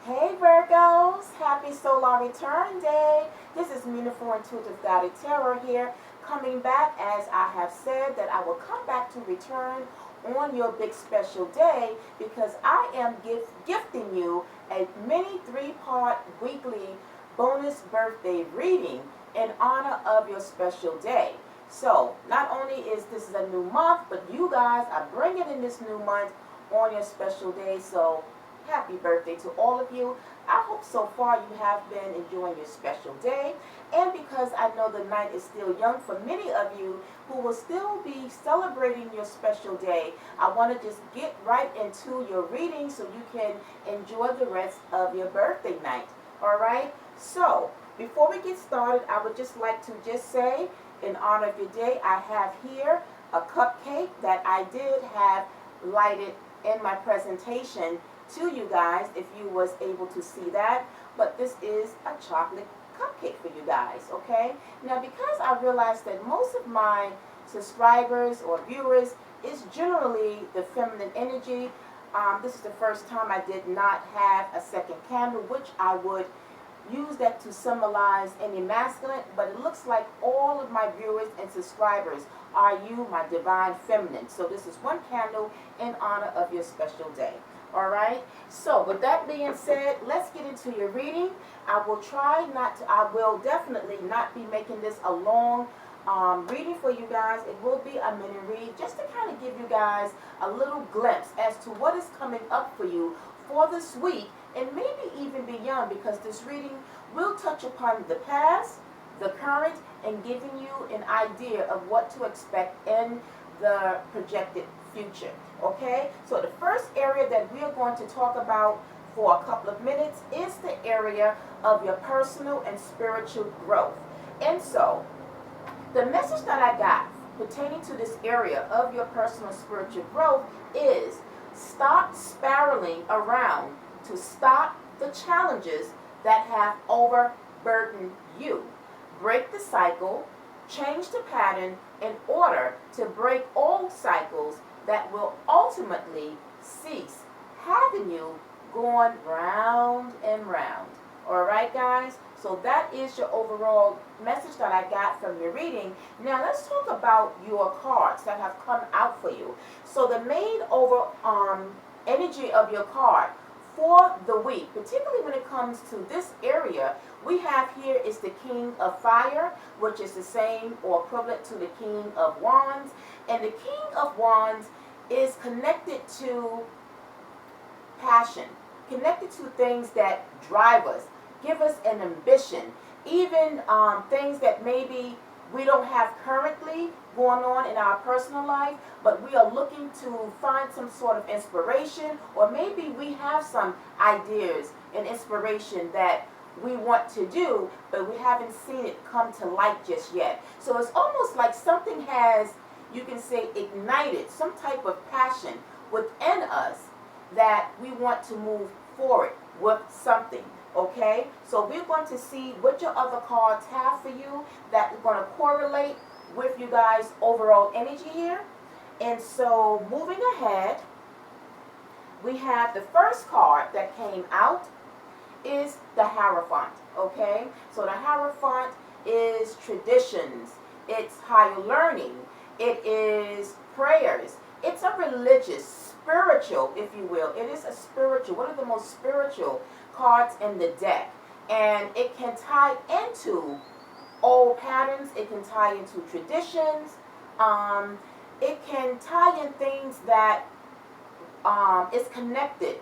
Hey Virgos, happy solar return day. This is Meaningful Intuitive Guided Tarot here, coming back as I have said that I will come back to return on your big special day because I am gifting you a mini 3-part weekly bonus birthday reading in honor of your special day. So not only is this a new month, but you guys are bringing in this new month on your special day. So happy birthday to all of you. I hope so far you have been enjoying your special day. And because I know the night is still young for many of you who will still be celebrating your special day, I want to just get right into your reading so you can enjoy the rest of your birthday night. Alright? So, before we get started, I would just like to just say, in honor of your day, I have here a cupcake that I did have lighted in my presentation to you guys, if you was able to see that. But this is a chocolate cupcake for you guys, okay? Now, because I realized that most of my subscribers or viewers is generally the feminine energy, this is the first time I did not have a second candle, which I would use that to symbolize any masculine, but it looks like all of my viewers and subscribers are you, my divine feminine. So this is one candle in honor of your special day. Alright, so with that being said, let's get into your reading. I will definitely not be making this a long reading for you guys. It will be a mini read just to kind of give you guys a little glimpse as to what is coming up for you for this week and maybe even beyond, because this reading will touch upon the past, the current, and giving you an idea of what to expect in the projected future. Okay, so the first area that we are going to talk about for a couple of minutes is the area of your personal and spiritual growth. And so the message that I got pertaining to this area of your personal spiritual growth is stop spiraling around to stop the challenges that have overburdened you. Break the cycle, change the pattern in order to break old cycles that will ultimately cease having you going round and round. Alright guys, so that is your overall message that I got from your reading. Now let's talk about your cards that have come out for you. So the main energy of your card for the week, particularly when it comes to this area, we have here is the King of Fire, which is the same or equivalent to the King of Wands. And the King of Wands is connected to passion, connected to things that drive us, give us an ambition, even things that maybe we don't have currently going on in our personal life, but we are looking to find some sort of inspiration, or maybe we have some ideas and inspiration that we want to do, but we haven't seen it come to light just yet. So it's almost like something has, you can say, ignited some type of passion within us that we want to move forward with something. Okay, so we're going to see what your other cards have for you that are going to correlate with you guys' overall energy here. And so moving ahead, we have the first card that came out is the Hierophant. Okay, so the Hierophant is traditions, it's higher learning, it is prayers, it's a religious, spiritual, if you will. It is a spiritual, one of the most spiritual cards in the deck, and it can tie into old patterns, it can tie into traditions, it can tie in things that is connected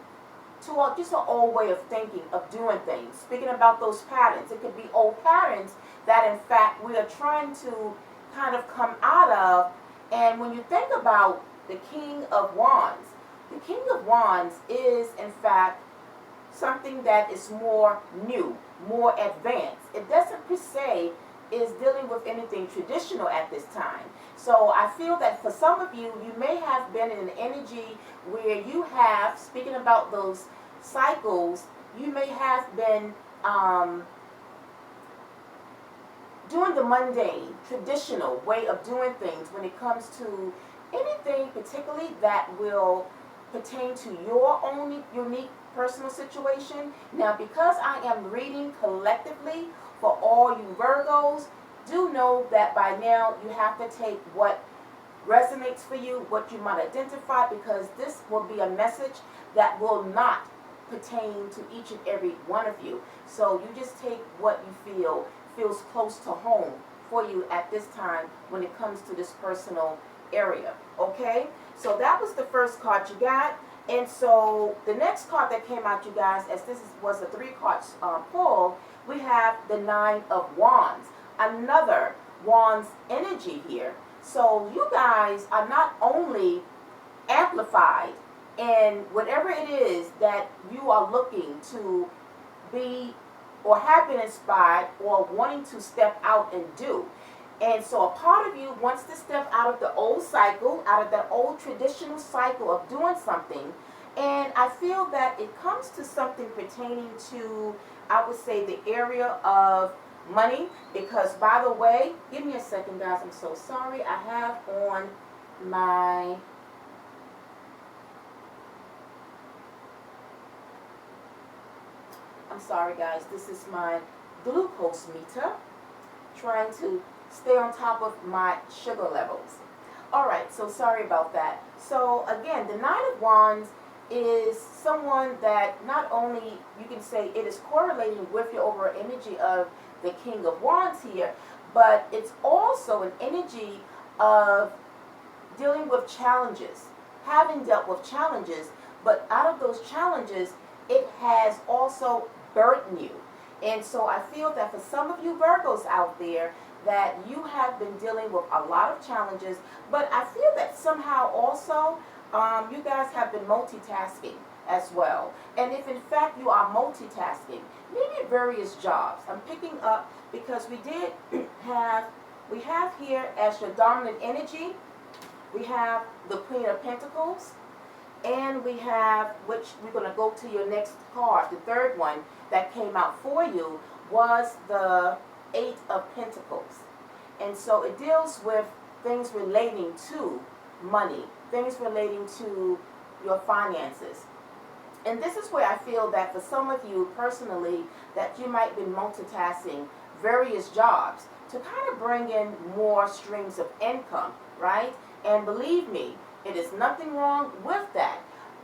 to just an old way of thinking, of doing things. Speaking about those patterns, it could be old patterns that in fact we are trying to kind of come out of. And when you think about the King of Wands, the King of Wands is in fact something that is more new, more advanced. It doesn't per se is dealing with anything traditional at this time. So I feel that for some of you, you may have been in an energy where you have, speaking about those cycles, you may have been doing the mundane, traditional way of doing things when it comes to anything particularly that will pertain to your own unique personal situation. Now, because I am reading collectively for all you Virgos, do know that by now you have to take what resonates for you, what you might identify, because this will be a message that will not pertain to each and every one of you. So you just take what you feel feels close to home for you at this time when it comes to this personal area. Okay? So that was the first card you got. And so the next card that came out, you guys, as was a 3-card pull, we have the 9 of Wands. Another Wands energy here. So you guys are not only amplified in whatever it is that you are looking to be or have been inspired or wanting to step out and do. And so a part of you wants to step out of the old cycle, out of that old traditional cycle of doing something. And I feel that it comes to something pertaining to, I would say, the area of money. Because, by the way, give me a second, guys. I'm so sorry. I have on my... I'm sorry, guys. This is my glucose meter. Trying to stay on top of my sugar levels. Alright, so sorry about that. So again, the 9 of Wands is someone that not only, you can say it is correlating with your overall energy of the King of Wands here, but it's also an energy of dealing with challenges, having dealt with challenges, but out of those challenges, it has also burdened you. And so I feel that for some of you Virgos out there, that you have been dealing with a lot of challenges, but I feel that somehow also you guys have been multitasking as well. And if in fact you are multitasking, maybe various jobs. I'm picking up because we have here as your dominant energy, we have the Queen of Pentacles, and we have, which we're going to go to your next card, the third one that came out for you was the 8 of Pentacles. And so it deals with things relating to money, things relating to your finances. And this is where I feel that for some of you personally, that you might be multitasking various jobs to kind of bring in more streams of income, right? And believe me, it is nothing wrong with that.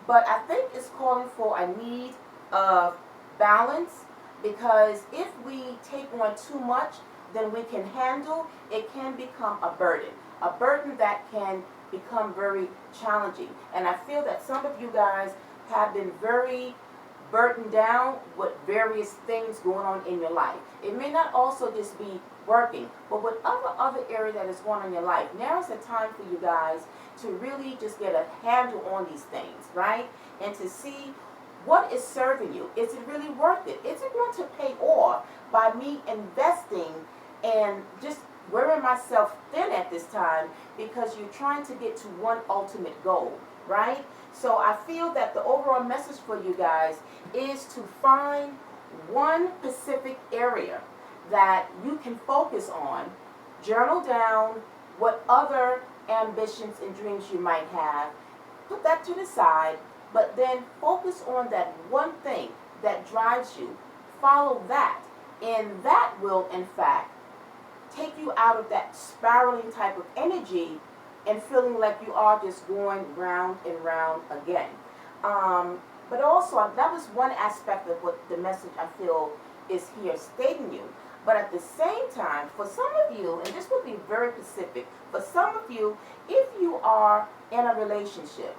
But I think it's calling for a need of balance, because if we take on too much than we can handle, it can become a burden that can become very challenging. And I feel that some of you guys have been very burdened down with various things going on in your life. It may not also just be working, but with other area that is going on in your life. Now is the time for you guys to really just get a handle on these things, right? And to see what is serving you. Is it really worth it? Is it going to pay off by me investing and just wearing myself thin at this time because you're trying to get to one ultimate goal, right? So I feel that the overall message for you guys is to find one specific area that you can focus on, journal down what other ambitions and dreams you might have, put that to the side, but then focus on that one thing that drives you. Follow that, and that will, in fact, take you out of that spiraling type of energy and feeling like you are just going round and round again. But also, that was one aspect of what the message I feel is here stating you. But at the same time, for some of you, and this will be very specific, for some of you, if you are in a relationship,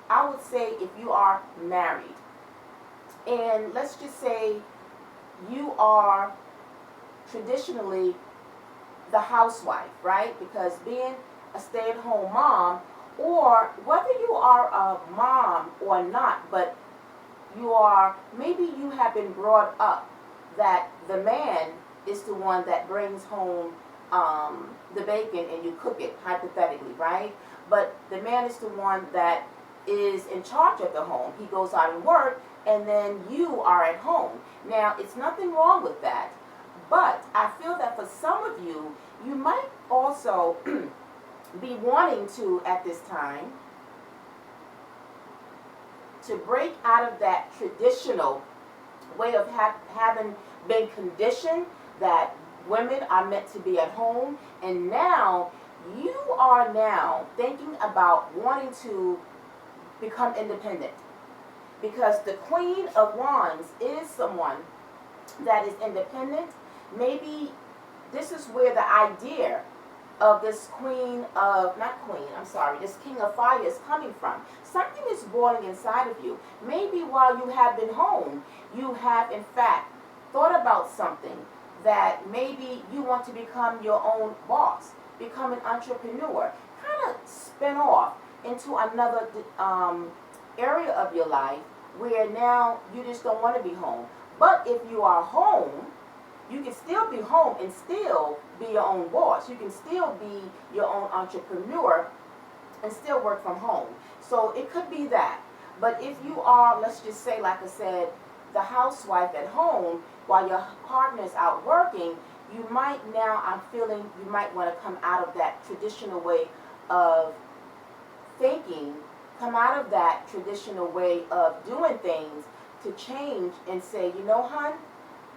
I would say if you are married, and let's just say you are traditionally the housewife, right? Because being a stay-at-home mom, or whether you are a mom or not, but you are, maybe you have been brought up that the man is the one that brings home the bacon and you cook it, hypothetically, right? But the man is the one that is in charge of the home. He goes out and work, and then you are at home. Now, it's nothing wrong with that, but I feel that for some of you, you might also be wanting to, at this time, to break out of that traditional way of having been conditioned that women are meant to be at home, and now you are now thinking about wanting to become independent, because the Queen of Wands is someone that is independent. Maybe this is where the idea of this this King of Fire is coming from. Something is boiling inside of you. Maybe while you have been home, you have in fact thought about something that maybe you want to become your own boss, become an entrepreneur, kind of spin off into another area of your life where now you just don't want to be home. But if you are home, you can still be home and still be your own boss. You can still be your own entrepreneur and still work from home. So it could be that. But if you are, let's just say, like I said, the housewife at home while your partner is out working, you might now, I'm feeling, you might want to come out of that traditional way of thinking, come out of that traditional way of doing things to change and say, you know, hun,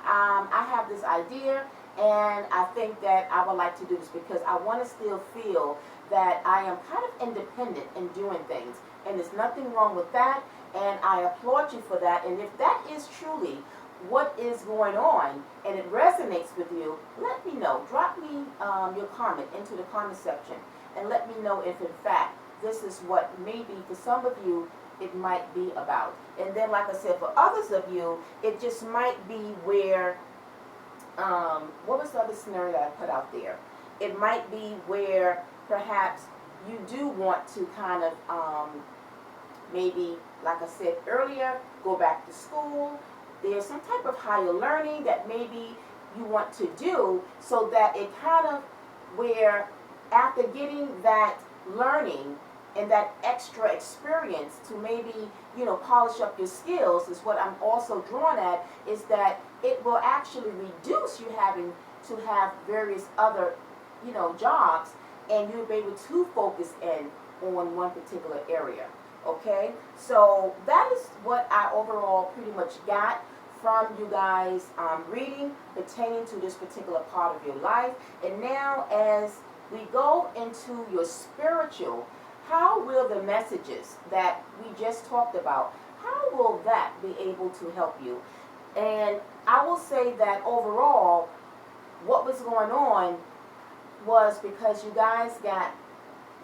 I have this idea and I think that I would like to do this because I want to still feel that I am kind of independent in doing things. And there's nothing wrong with that, and I applaud you for that. And if that is truly what is going on and it resonates with you, let me know. Drop me your comment into the comment section and let me know if in fact this is what maybe for some of you it might be about. And then, like I said, for others of you, it just might be where, what was the other scenario that I put out there? It might be where perhaps you do want to kind of maybe, like I said earlier, go back to school. There's some type of higher learning that maybe you want to do, so that it kind of where after getting that learning and that extra experience to maybe, you know, polish up your skills, is what I'm also drawn at, is that it will actually reduce you having to have various other, you know, jobs, and you'll be able to focus in on one particular area. Okay, so that is what I overall pretty much got from you guys reading pertaining to this particular part of your life. And now as we go into your spiritual, how will the messages that we just talked about, how will that be able to help you? And I will say that overall, what was going on was because you guys got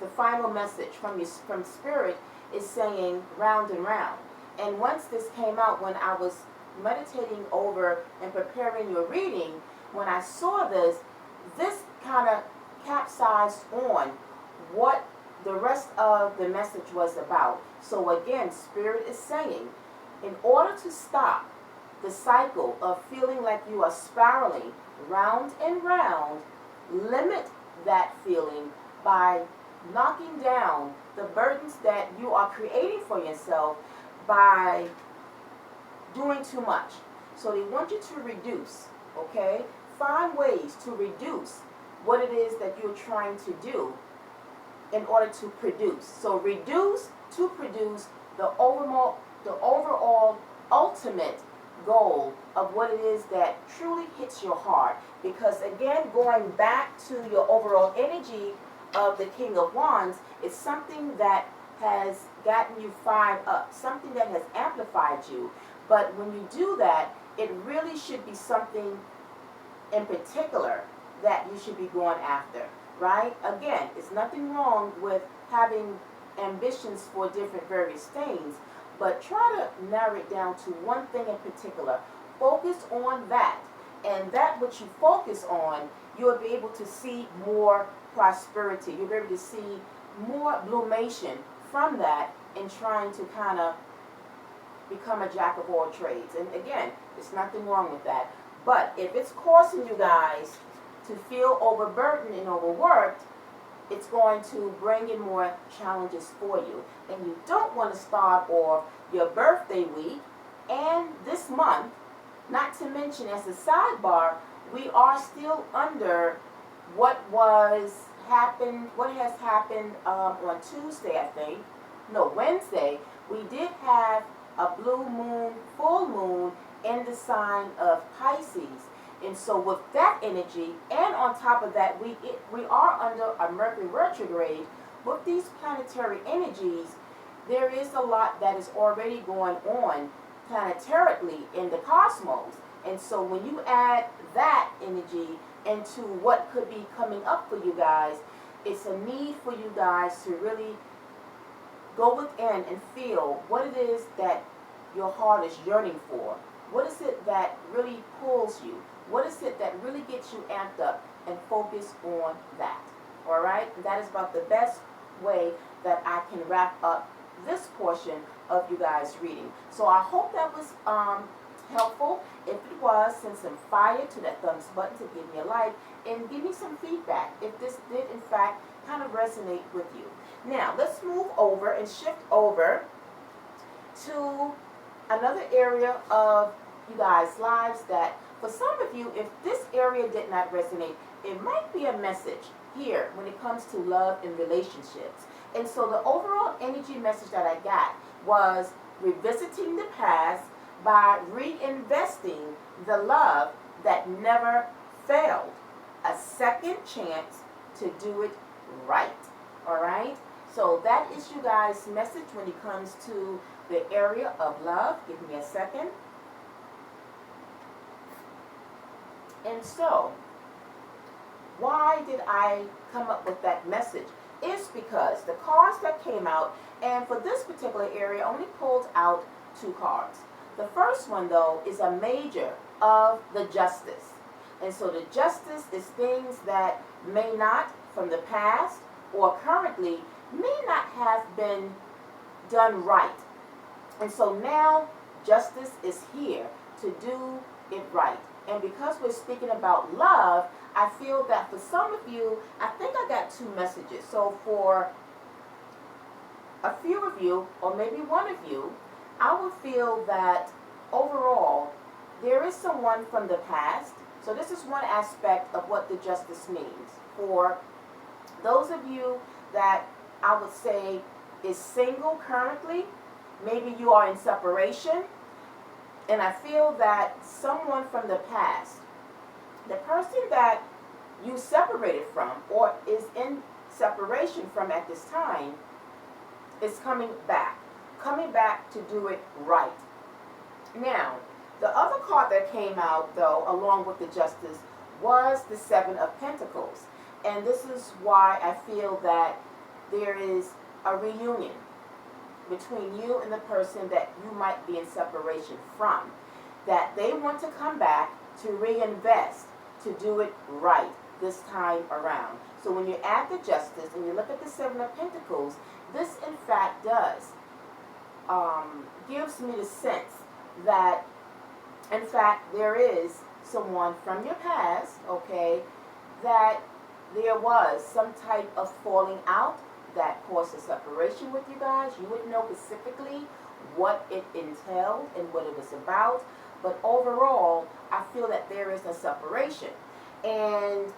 the final message from Spirit is saying round and round. And once this came out, when I was meditating over and preparing your reading, when I saw this kind of capsized on what the rest of the message was about. So again, Spirit is saying, in order to stop the cycle of feeling like you are spiraling round and round, limit that feeling by knocking down the burdens that you are creating for yourself by doing too much. So they want you to reduce, okay? Find ways to reduce what it is that you're trying to do in order to produce. So reduce to produce the overall ultimate goal of what it is that truly hits your heart. Because again, going back to your overall energy of the King of Wands, it's something that has gotten you fired up, something that has amplified you. But when you do that, it really should be something in particular that you should be going after, right? Again, it's nothing wrong with having ambitions for different various things, but try to narrow it down to one thing in particular. Focus on that, and that which you focus on, you'll be able to see more prosperity. You'll be able to see more bloomation from that in trying to kind of become a jack of all trades. And again, there's nothing wrong with that. But if it's causing you guys to feel overburdened and overworked, it's going to bring in more challenges for you. And you don't want to start off your birthday week and this month, not to mention as a sidebar, we are still under what has happened on Tuesday, I think. No, Wednesday. We did have a blue moon, full moon in the sign of Pisces. And so with that energy, and on top of that, we are under a Mercury retrograde. With these planetary energies, there is a lot that is already going on planetarily in the cosmos. And so when you add that energy into what could be coming up for you guys, it's a need for you guys to really go within and feel what it is that your heart is yearning for. What is it that really pulls you? What is it that really gets you amped up, and focus on that? All right? That is about the best way that I can wrap up this portion of you guys reading. So I hope that was helpful. If it was, send some fire to that thumbs button to give me a like, and give me some feedback if this did in fact kind of resonate with you. Now let's move over and shift over to another area of you guys' lives that for some of you, if this area did not resonate, it might be a message here when it comes to love and relationships. And so the overall energy message that I got was revisiting the past by reinvesting the love that never failed. A second chance to do it right. All right? So that is you guys' message when it comes to the area of love. Give me a second. And so, why did I come up with that message? It's because the cards that came out, and for this particular area, I only pulled out 2 cards. The first one, though, is a major of the justice. And so the justice is things that may not, from the past or currently, may not have been done right. And so now justice is here to do it right. And because we're speaking about love, I feel that for some of you, I think I got 2 messages. So for a few of you, or maybe one of you, I would feel that overall, there is someone from the past. So this is one aspect of what the justice means. For those of you that I would say is single currently, maybe you are in separation, and I feel that someone from the past, the person that you separated from or is in separation from at this time, is coming back to do it right. Now, the other card that came out, though, along with the justice, was the 7 of Pentacles. And this is why I feel that there is a reunion between you and the person that you might be in separation from, that they want to come back to reinvest, to do it right this time around. So when you add the justice and you look at the 7 of Pentacles, this in fact does gives me the sense that in fact there is someone from your past, okay, that there was some type of falling out that caused a separation with you guys. You wouldn't know specifically what it entailed and what it was about, but overall, I feel that there is a separation. And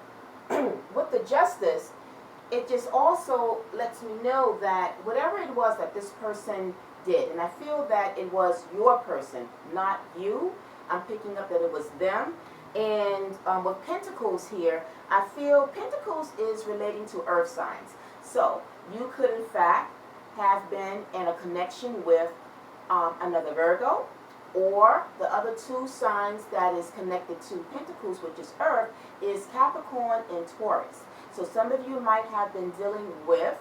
with the justice, it just also lets me know that whatever it was that this person did, and I feel that it was your person, not you. I'm picking up that it was them. And with Pentacles here, I feel Pentacles is relating to earth signs. So you could in fact have been in a connection with another Virgo, or the other 2 signs that is connected to Pentacles, which is earth, is Capricorn and Taurus. So some of you might have been dealing with,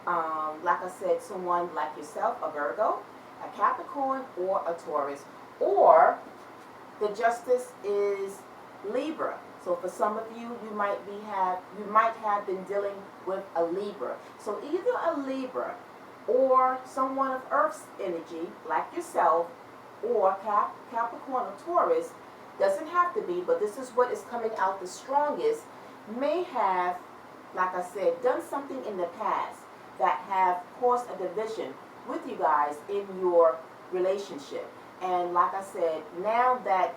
like I said, someone like yourself, a Virgo, a Capricorn, or a Taurus. Or the justice is Libra. So for some of you, you might have been dealing with a Libra. So either a Libra or someone of Earth's energy, like yourself, or Capricorn or Taurus, doesn't have to be, but this is what is coming out the strongest, may have, like I said, done something in the past that have caused a division with you guys in your relationship. And like I said, now that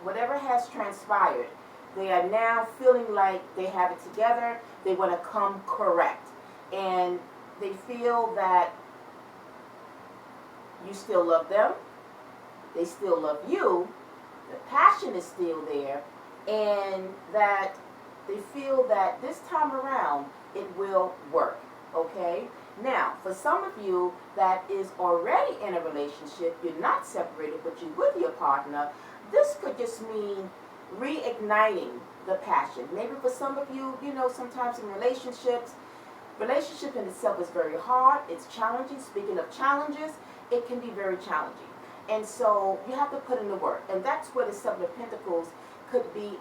whatever has transpired, they are now feeling like they have it together. They want to come correct. And they feel that you still love them. they still love you, the passion is still there, and that they feel that this time around it will work. Okay? Now, for some of you that is already in a relationship, you're not separated, but you're with your partner, this could just mean reigniting the passion. Maybe for some of you, sometimes in relationships, relationship in itself is very hard. It's challenging. Speaking of challenges, it can be very challenging. And so you have to put in the work. And that's where the Seven of Pentacles could be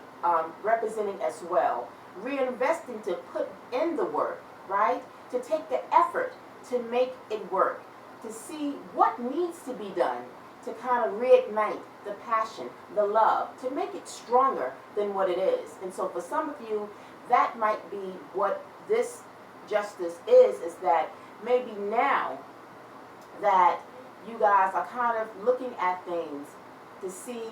representing as well. Reinvesting to put in the work, right? To take the effort to make it work. To see what needs to be done to kind of reignite the passion, the love, to make it stronger than what it is. And so for some of you, that might be what this justice is that maybe now that you guys are kind of looking at things to see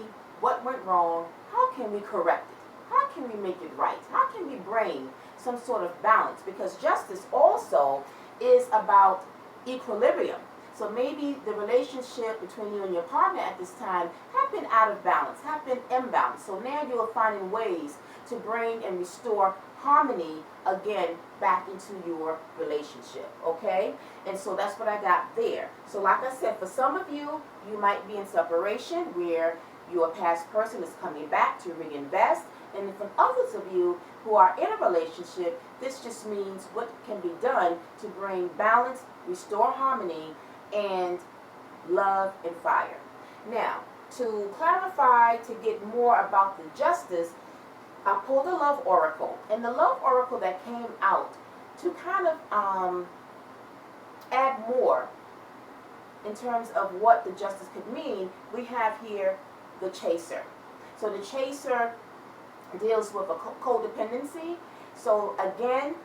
what went wrong, how can we correct it? How can we make it right? How can we bring some sort of balance? Because justice also is about equilibrium. So maybe the relationship between you and your partner at this time have been out of balance, have been imbalanced. So now you are finding ways to bring and restore harmony again back into your relationship, okay? And so that's what I got there. So like I said, for some of you, you might be in separation where your past person is coming back to reinvest. And for others of you who are in a relationship, this just means what can be done to bring balance, restore harmony, and love and fire. Now, to clarify, to get more about the justice, I pulled the love oracle. And the love oracle that came out to kind of add more in terms of what the justice could mean, we have here the chaser. So the chaser deals with a codependency. So again,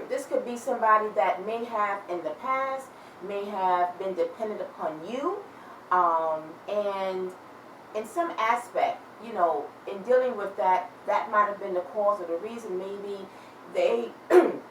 this could be somebody that may have in the past, may have been dependent upon you, and in some aspect, in dealing with that, that might have been the cause or the reason. Maybe they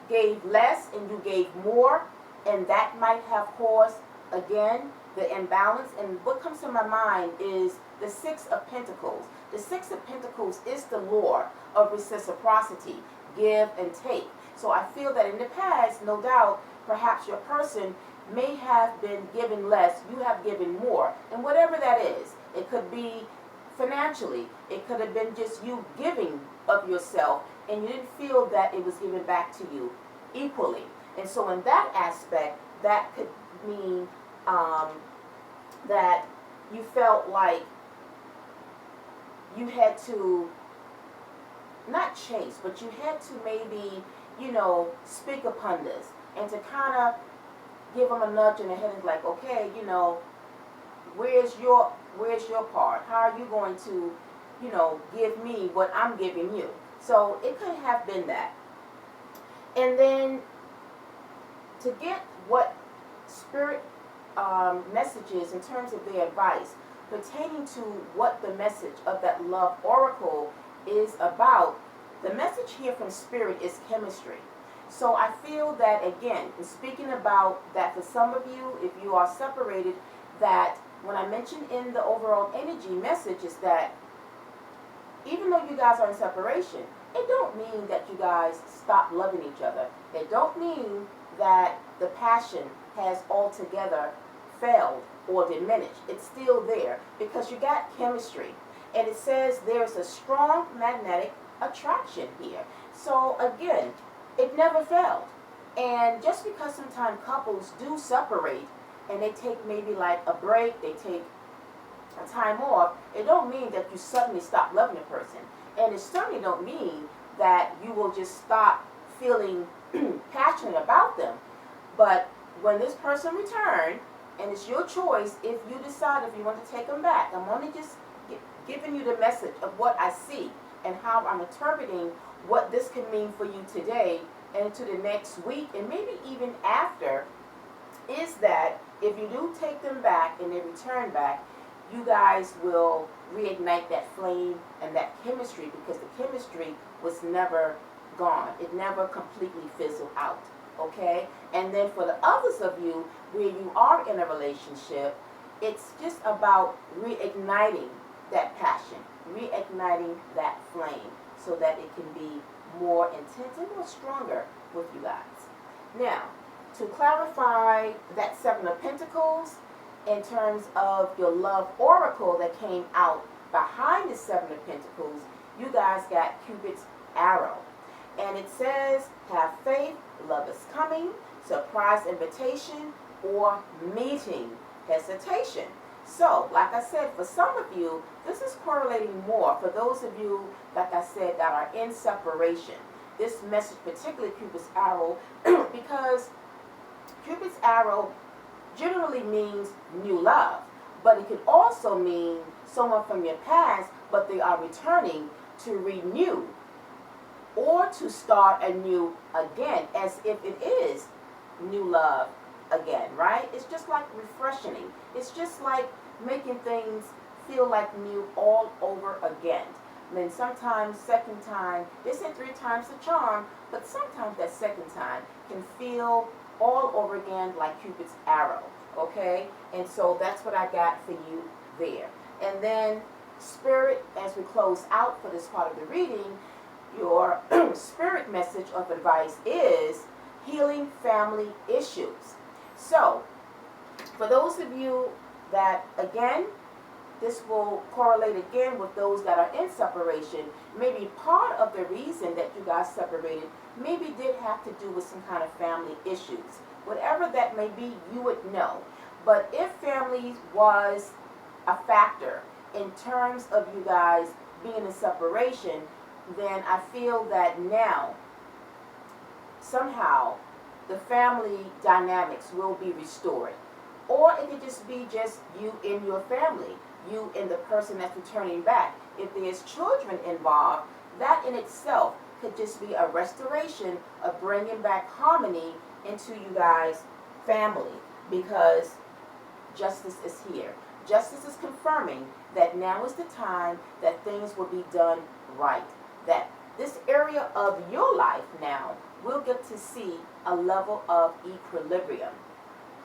gave less and you gave more, and that might have caused, again, the imbalance. And what comes to my mind is the Six of Pentacles. The Six of Pentacles is the law of reciprocity, give and take. So I feel that in the past, no doubt, perhaps your person may have been giving less, you have given more. And whatever that is, it could be financially, it could have been just you giving of yourself, and you didn't feel that it was given back to you equally. And so in that aspect, that could mean that you felt like you had to not chase, but you had to maybe, speak upon this and to kind of give them a nudge in the head and like, okay, where's your part? How are you going to, give me what I'm giving you? So it could have been that. And then to get what spirit messages in terms of their advice pertaining to what the message of that love oracle is about, the message here from spirit is chemistry. So I feel that, again, in speaking about that for some of you, if you are separated, that when I mentioned in the overall energy message is that even though you guys are in separation, it don't mean that you guys stop loving each other. It don't mean that the passion has altogether failed or diminished. It's still there because you got chemistry. And it says there's a strong magnetic attraction here. So again, it never failed. And just because sometimes couples do separate and they take maybe like a break, they take a time off, it don't mean that you suddenly stop loving a person. And it certainly don't mean that you will just stop feeling passionate about them. But when this person returns, and it's your choice if you decide if you want to take them back. I'm only just giving you the message of what I see and how I'm interpreting what this can mean for you today and into the next week and maybe even after, is that if you do take them back and they return back, you guys will reignite that flame and that chemistry, because the chemistry was never gone. It never completely fizzled out. Okay? And then for the others of you where you are in a relationship, It's just about reigniting that passion, reigniting that flame so that it can be more intense and more stronger with you guys. Now, to clarify that Seven of Pentacles in terms of your love oracle that came out behind the Seven of Pentacles, you guys got Cupid's arrow. And it says, have faith, love is coming, surprise invitation, or meeting, hesitation. So, like I said, for some of you, this is correlating more for those of you, like I said, that are in separation. This message, particularly Cupid's arrow, because Cupid's arrow generally means new love, but it could also mean someone from your past, but they are returning to renew or to start anew again, as if it is new love again, right? It's just like refreshing. It's just like making things feel like new all over again. I mean, sometimes second time, they say 3 times the charm, but sometimes that second time can feel all over again like Cupid's arrow, okay? And so that's what I got for you there. And then Spirit, as we close out for this part of the reading, your spirit message of advice is healing family issues. So, for those of you that, again, this will correlate again with those that are in separation. Maybe part of the reason that you guys separated maybe did have to do with some kind of family issues. Whatever that may be, you would know. But if family was a factor in terms of you guys being in separation, then I feel that now somehow the family dynamics will be restored. Or it could just be just you in your family, you and the person that's returning back. If there's children involved, that in itself could just be a restoration of bringing back harmony into you guys' family, because justice is here. Justice is confirming that now is the time that things will be done right. That this area of your life now will get to see a level of equilibrium.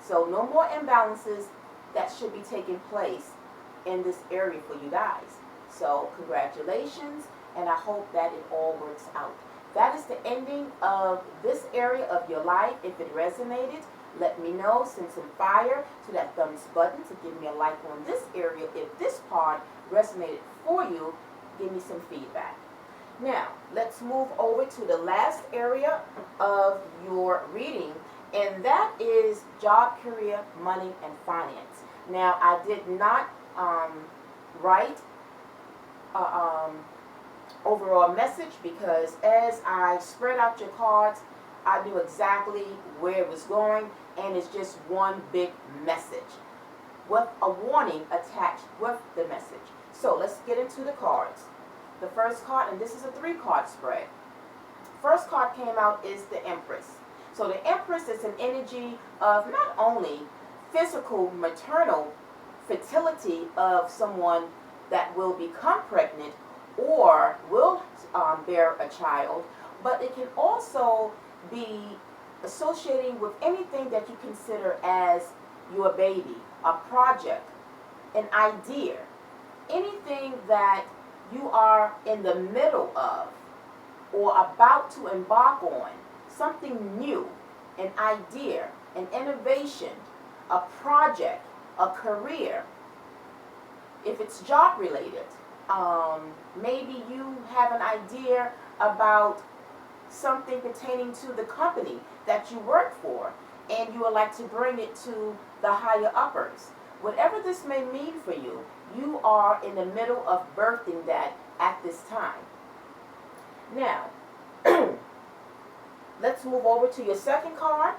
So no more imbalances that should be taking place in this area for you guys. So congratulations, and I hope that it all works out. That is the ending of this area of your life. If it resonated, let me know. Send some fire to that thumbs button to give me a like on this area. If this part resonated for you, give me some feedback. Now, let's move over to the last area of your reading, and that is job, career, money, and finance. Now, I did not write overall message, because as I spread out your cards, I knew exactly where it was going, and it's just one big message with a warning attached with the message. So let's get into the cards. The first card, and this is a 3-card spread. First card came out is the Empress. So the Empress is an energy of not only physical maternal fertility of someone that will become pregnant or will bear a child, but it can also be associating with anything that you consider as your baby, a project, an idea, anything that you are in the middle of or about to embark on, something new, an idea, an innovation, a project, a career. If it's job related, maybe you have an idea about something pertaining to the company that you work for, and you would like to bring it to the higher uppers. Whatever this may mean for you, you are in the middle of birthing that at this time. Now, let's move over to your second card.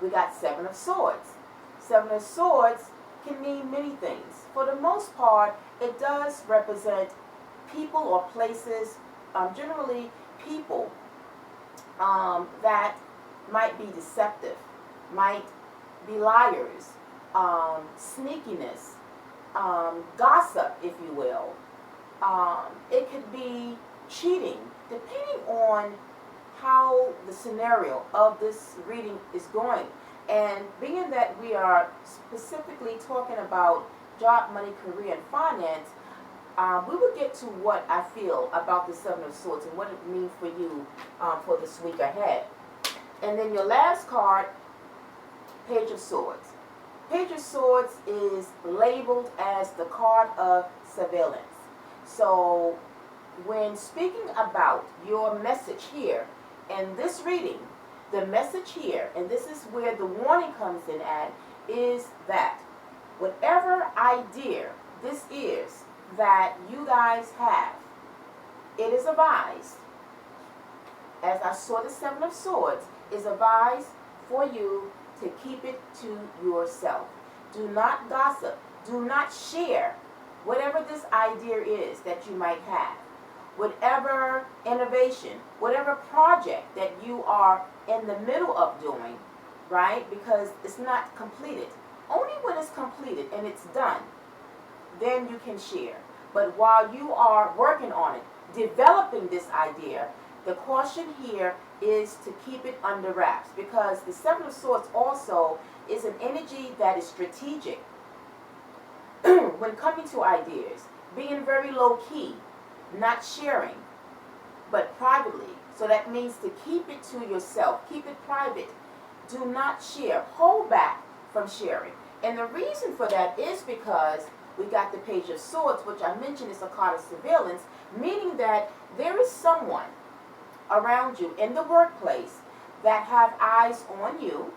We got 7 of Swords. 7 of Swords can mean many things. For the most part, it does represent people or places, generally people that might be deceptive, might be liars, sneakiness, gossip, if you will. It could be cheating, depending on how the scenario of this reading is going. And being that we are specifically talking about job, money, career, and finance, we will get to what I feel about the Seven of Swords and what it means for you for this week ahead. And then your last card, Page of Swords. Page of Swords is labeled as the card of surveillance. So when speaking about your message here in this reading, the message here, and this is where the warning comes in at, is that whatever idea this is that you guys have, it is advised, as I saw the Seven of Swords, is advised for you to keep it to yourself. Do not gossip. Do not share whatever this idea is that you might have. Whatever innovation, whatever project that you are in the middle of doing, right? Because it's not completed. Only when it's completed and it's done, then you can share. But while you are working on it, developing this idea, the caution here is to keep it under wraps, because the Seven of Swords also is an energy that is strategic when coming to ideas, being very low key, not sharing, but privately. So that means to keep it to yourself, keep it private. Do not share. Hold back from sharing. And the reason for that is because we got the Page of Swords, which I mentioned is a card of surveillance, meaning that there is someone around you in the workplace that have eyes on you.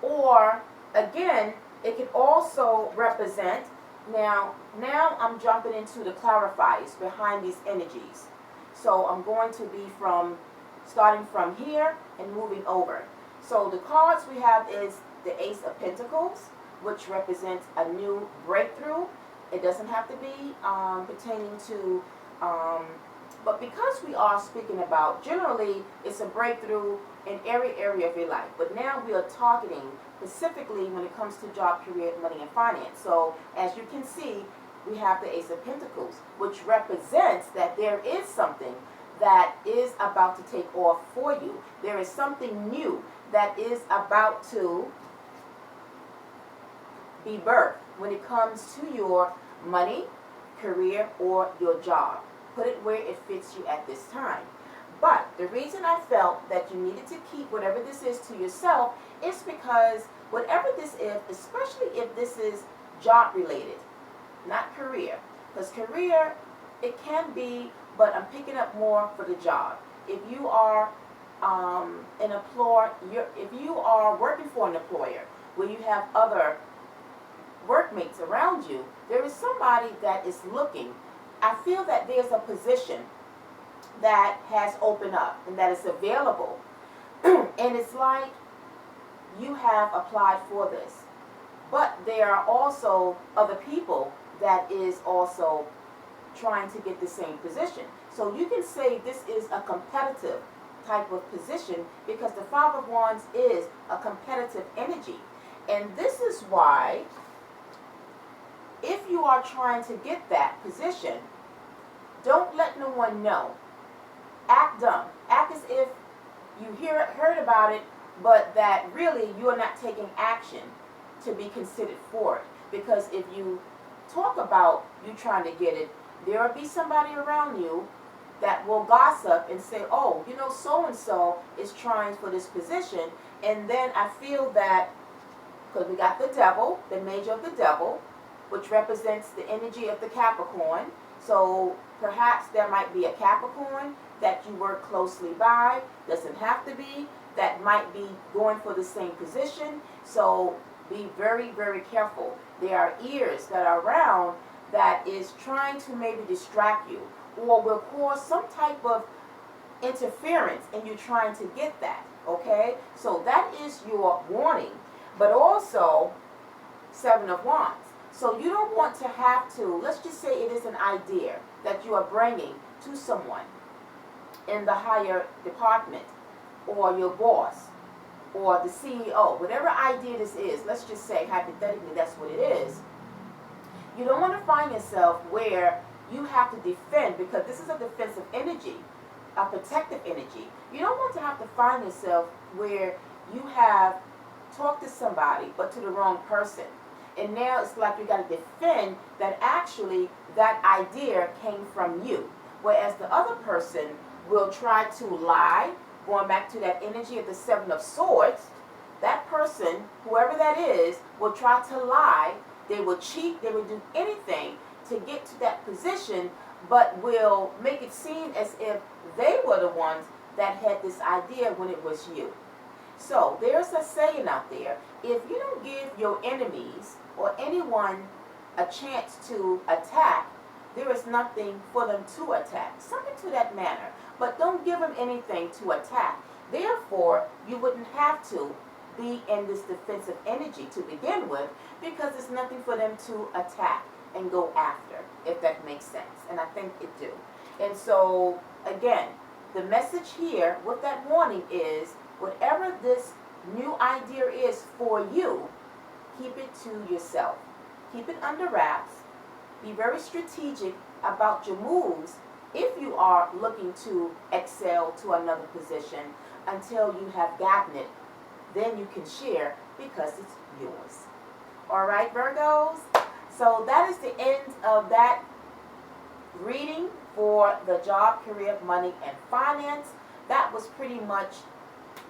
Or again, it can also represent, now I'm jumping into the clarifiers behind these energies. So I'm going to be starting from here and moving over. So the cards we have is the Ace of Pentacles, which represents a new breakthrough. It doesn't have to be pertaining to, but because we are speaking about, generally it's a breakthrough in every area of your life. But now we are targeting specifically when it comes to job, career, money, and finance. So as you can see, we have the Ace of Pentacles, which represents that there is something that is about to take off for you. There is something new that is about to be birthed when it comes to your money, career, or your job. Put it where it fits you at this time. But the reason I felt that you needed to keep whatever this is to yourself is because whatever this is, especially if this is job related, not career, because career, it can be, but I'm picking up more for the job. If you are an employer, if you are working for an employer where you have other workmates around you, there is somebody that is looking. I feel that there's a position that has opened up and that is available. And it's like you have applied for this. But there are also other people that is also trying to get the same position. So you can say this is a competitive type of position because the Five of Wands is a competitive energy. And this is why, if you are trying to get that position, don't let no one know. Act dumb. Act as if you heard about it, but that really you are not taking action to be considered for it. Because if you talk about you trying to get it, there will be somebody around you that will gossip and say, oh, you know, so-and-so is trying for this position. And then I feel that, because we got the devil, the major of the devil, which represents the energy of the Capricorn. So perhaps there might be a Capricorn that you work closely by, doesn't have to be, that might be going for the same position. So be very, very careful. There are ears that are around that is trying to maybe distract you or will cause some type of interference in you trying to get that, okay? So that is your warning. But also, Seven of Wands. So you don't want to have to, let's just say it is an idea that you are bringing to someone in the higher department or your boss or the CEO, whatever idea this is, let's just say hypothetically that's what it is. You don't want to find yourself where you have to defend, because this is a defensive energy, a protective energy. You don't want to have to find yourself where you have talk to somebody, but to the wrong person. And now it's like you got to defend that actually that idea came from you. Whereas the other person will try to lie, going back to that energy of the Seven of Swords. That person, whoever that is, will try to lie. They will cheat. They will do anything to get to that position, but will make it seem as if they were the ones that had this idea when it was you. So there's a saying out there, if you don't give your enemies or anyone a chance to attack, there is nothing for them to attack. Something to that manner. But don't give them anything to attack. Therefore, you wouldn't have to be in this defensive energy to begin with, because there's nothing for them to attack and go after, if that makes sense. And I think it do. And so, again, the message here with that warning is, whatever this new idea is for you, keep it to yourself. Keep it under wraps. Be very strategic about your moves if you are looking to excel to another position until you have gotten it. Then you can share because it's yours. All right, Virgos? So that is the end of that reading for the job, career, money, and finance. That was pretty much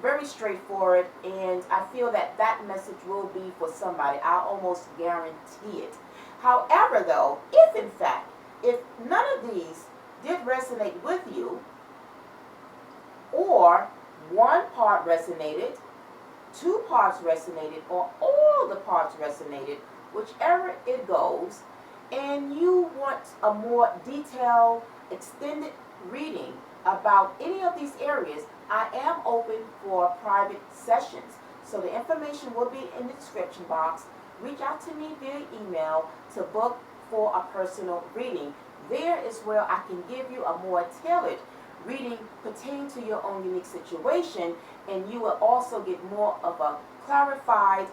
very straightforward, and I feel that that message will be for somebody. I almost guarantee it. However, though, if in fact, if none of these did resonate with you, or one part resonated, two parts resonated, or all the parts resonated, whichever it goes, and you want a more detailed, extended reading about any of these areas, I am open for private sessions. So the information will be in the description box. Reach out to me via email to book for a personal reading. There is where I can give you a more tailored reading pertaining to your own unique situation, and you will also get more of a clarified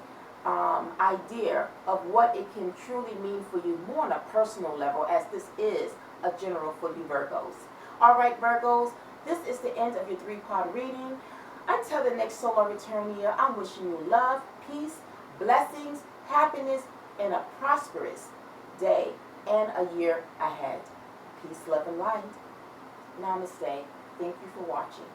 idea of what it can truly mean for you more on a personal level, as this is a general for you Virgos. All right, Virgos, this is the end of your three-part reading. Until the next solar return year, I'm wishing you love, peace, blessings, happiness, and a prosperous day and a year ahead. Peace, love, and light. Namaste. Thank you for watching.